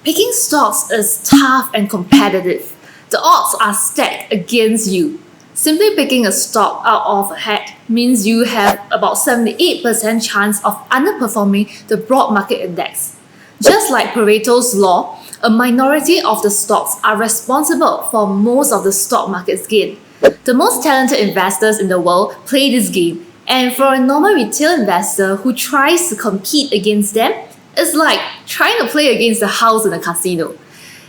Picking stocks is tough and competitive. The odds are stacked against you. Simply picking a stock out of a hat means you have about 78% chance of underperforming the broad market index. Just like Pareto's law, a minority of the stocks are responsible for most of the stock market's gain. The most talented investors in the world play this game, and for a normal retail investor who tries to compete against them, it's like trying to play against the house in a casino.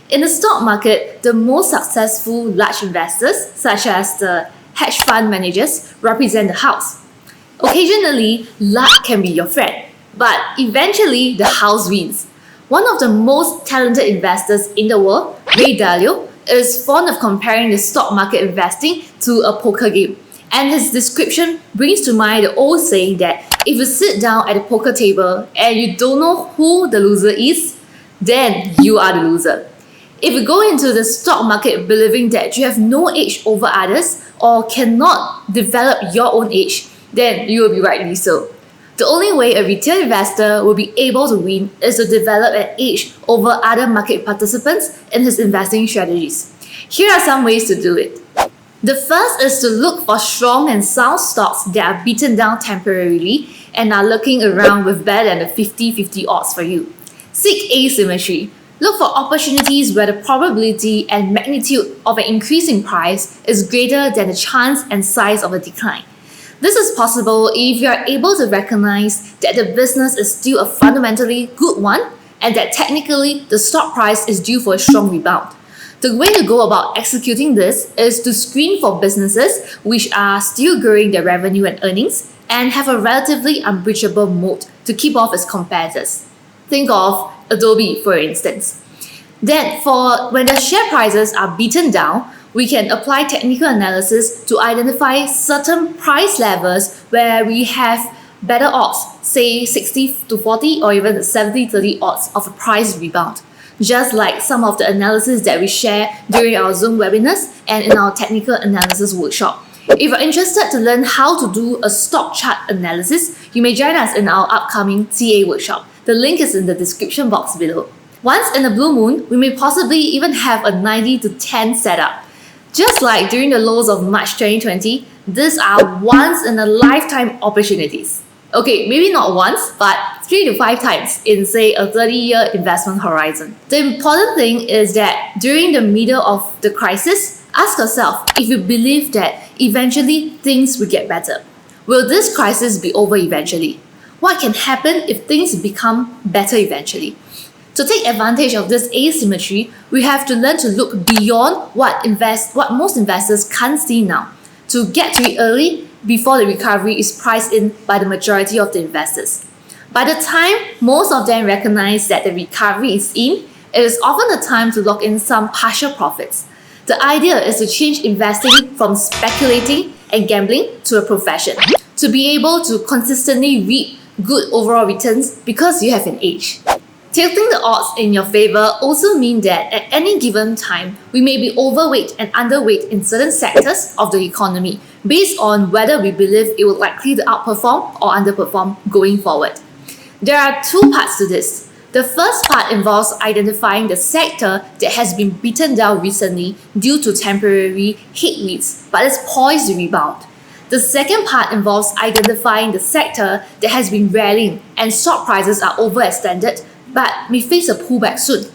In the stock market, the most successful large investors, such as the hedge fund managers, represent the house. Occasionally, luck can be your friend, but eventually the house wins. One of the most talented investors in the world, Ray Dalio, is fond of comparing the stock market investing to a poker game. And his description brings to mind the old saying that if you sit down at a poker table and you don't know who the loser is, then you are the loser. If you go into the stock market believing that you have no edge over others or cannot develop your own edge, then you will be rightly so. The only way a retail investor will be able to win is to develop an edge over other market participants in his investing strategies. Here are some ways to do it. The first is to look for strong and sound stocks that are beaten down temporarily and are looking around with better than the 50-50 odds for you. Seek asymmetry. Look for opportunities where the probability and magnitude of an increase in price is greater than the chance and size of a decline. This is possible if you are able to recognize that the business is still a fundamentally good one and that technically the stock price is due for a strong rebound. The way to go about executing this is to screen for businesses which are still growing their revenue and earnings and have a relatively unbreachable moat to keep off its competitors. Think of Adobe, for instance. Then, for when the share prices are beaten down, we can apply technical analysis to identify certain price levels where we have better odds, say 60-40 or even 70-30 odds of a price rebound. Just like some of the analysis that we share during our Zoom webinars and in our technical analysis workshop. If you're interested to learn how to do a stock chart analysis, you may join us in our upcoming TA workshop. The link is in the description box below. Once in a blue moon, we may possibly even have a 90-10 setup. Just like during the lows of March 2020, these are once in a lifetime opportunities. Okay, maybe not once, but 3 to 5 times in, say, a 30-year investment horizon. The important thing is that during the middle of the crisis, ask yourself if you believe that eventually things will get better. Will this crisis be over eventually? What can happen if things become better eventually? To take advantage of this asymmetry, we have to learn to look beyond what most investors can't see now, to get to it early before the recovery is priced in by the majority of the investors. By the time most of them recognize that the recovery is in, it is often the time to lock in some partial profits. The idea is to change investing from speculating and gambling to a profession, to be able to consistently reap good overall returns because you have an edge. Tilting the odds in your favor also means that at any given time, we may be overweight and underweight in certain sectors of the economy based on whether we believe it will likely to outperform or underperform going forward. There are 2 parts to this. The first part involves identifying the sector that has been beaten down recently due to temporary headwinds but is poised to rebound. The second part involves identifying the sector that has been rallying and stock prices are overextended but may face a pullback soon.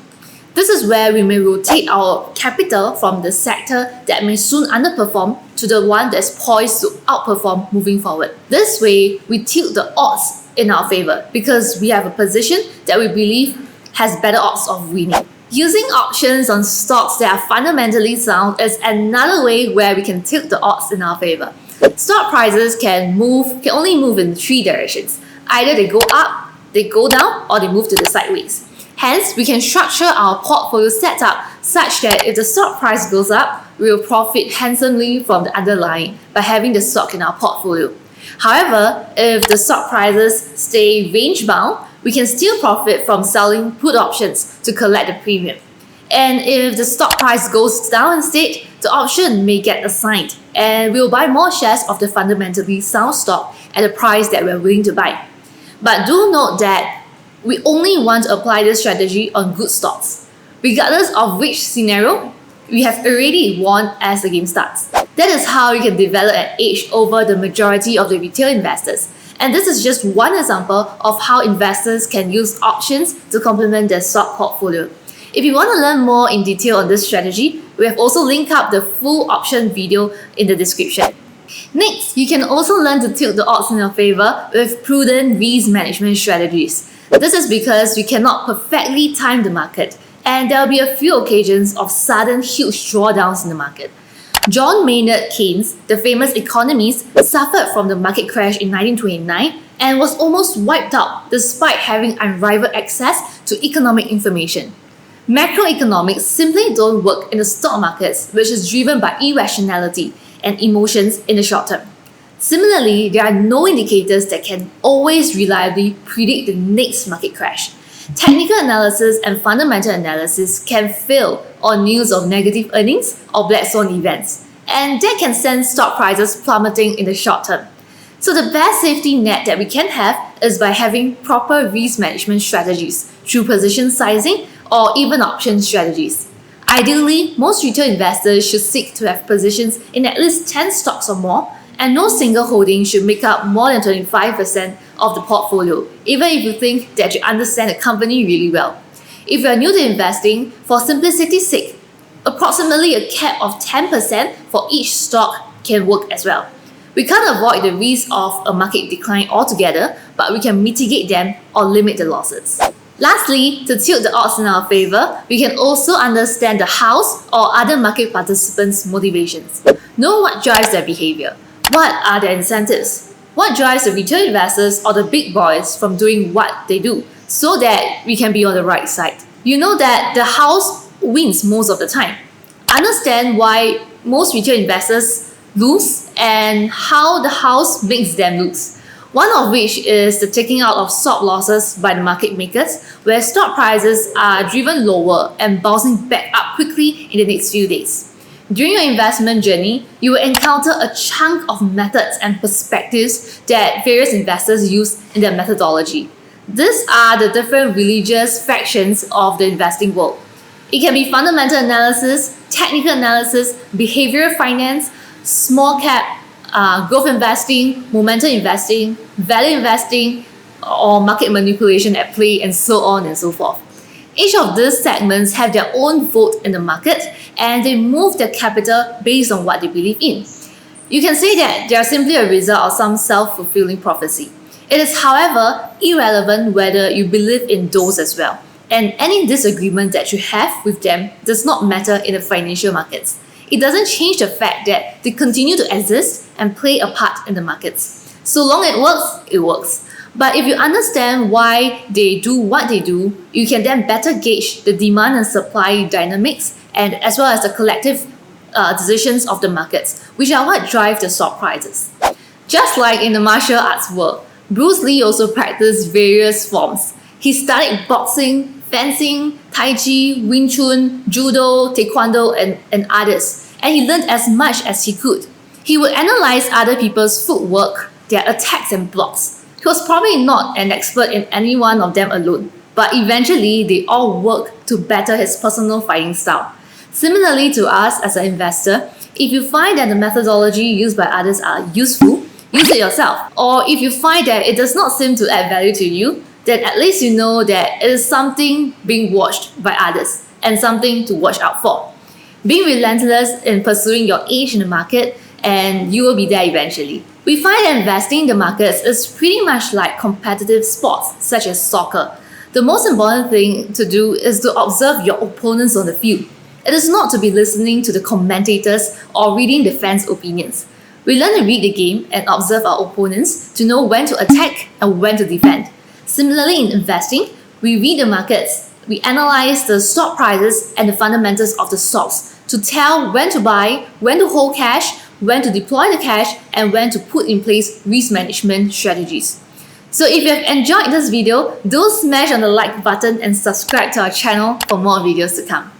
This is where we may rotate our capital from the sector that may soon underperform to the one that's poised to outperform moving forward. This way, we tilt the odds in our favor because we have a position that we believe has better odds of winning. Using options on stocks that are fundamentally sound is another way where we can tilt the odds in our favor. Stock prices can only move in 3 directions. Either they go up, they go down, or they move to the sideways. Hence, we can structure our portfolio setup such that if the stock price goes up, we will profit handsomely from the underlying by having the stock in our portfolio. However, if the stock prices stay range bound, we can still profit from selling put options to collect the premium. And if the stock price goes down instead, the option may get assigned and we'll buy more shares of the fundamentally sound stock at a price that we're willing to buy. But do note that We only want to apply this strategy on good stocks. Regardless of which scenario, we have already won as the game starts. That is how you can develop an edge over the majority of the retail investors. And this is just one example of how investors can use options to complement their stock portfolio. If you want to learn more in detail on this strategy, we have also linked up the full option video in the description. Next, you can also learn to tilt the odds in your favor with prudent risk management strategies. This is because we cannot perfectly time the market, and there will be a few occasions of sudden huge drawdowns in the market. John Maynard Keynes, the famous economist, suffered from the market crash in 1929 and was almost wiped out despite having unrivaled access to economic information. Macroeconomics simply don't work in the stock markets, which is driven by irrationality and emotions in the short term. Similarly, there are no indicators that can always reliably predict the next market crash. Technical analysis and fundamental analysis can fail on news of negative earnings or black swan events, and that can send stock prices plummeting in the short term. So the best safety net that we can have is by having proper risk management strategies through position sizing or even option strategies. Ideally, most retail investors should seek to have positions in at least 10 stocks or more, and no single holding should make up more than 25% of the portfolio, even if you think that you understand the company really well. If you are new to investing, for simplicity's sake, approximately a cap of 10% for each stock can work as well. We can't avoid the risk of a market decline altogether, but we can mitigate them or limit the losses. Lastly, to tilt the odds in our favor, we can also understand the house or other market participants' motivations. Know what drives their behavior. What are their incentives? What drives the retail investors or the big boys from doing what they do so that we can be on the right side? You know that the house wins most of the time. Understand why most retail investors lose and how the house makes them lose. One of which is the taking out of stop losses by the market makers, where stock prices are driven lower and bouncing back up quickly in the next few days. During your investment journey, you will encounter a chunk of methods and perspectives that various investors use in their methodology. These are the different religious factions of the investing world. It can be fundamental analysis, technical analysis, behavioral finance, small cap, growth investing, momentum investing, value investing, or market manipulation at play, and so on and so forth. Each of these segments have their own vote in the market, and they move their capital based on what they believe in. You can say that they are simply a result of some self-fulfilling prophecy. It is, however, irrelevant whether you believe in those as well, and any disagreement that you have with them does not matter in the financial markets. It doesn't change the fact that they continue to exist and play a part in the markets. So long it works, it works. But if you understand why they do what they do, you can then better gauge the demand and supply dynamics, and as well as the collective decisions of the markets, which are what drive the stock prices. Just like in the martial arts world, Bruce Lee also practiced various forms. He studied boxing, fencing, Tai Chi, Wing Chun, Judo, Taekwondo, and others, and he learned as much as he could. He would analyze other people's footwork, their attacks and blocks. He was probably not an expert in any one of them alone, but eventually they all worked to better his personal fighting style. Similarly to us as an investor, if you find that the methodology used by others are useful, use it yourself. Or if you find that it does not seem to add value to you, then at least you know that it is something being watched by others and something to watch out for. Be relentless in pursuing your edge in the market, and you will be there eventually. We find that investing in the markets is pretty much like competitive sports such as soccer. The most important thing to do is to observe your opponents on the field. It is not to be listening to the commentators or reading the fans' opinions. We learn to read the game and observe our opponents to know when to attack and when to defend. Similarly, in investing, we read the markets, we analyze the stock prices and the fundamentals of the stocks to tell when to buy, when to hold cash, when to deploy the cash, and when to put in place risk management strategies. So if you have enjoyed this video, do smash on the like button and subscribe to our channel for more videos to come.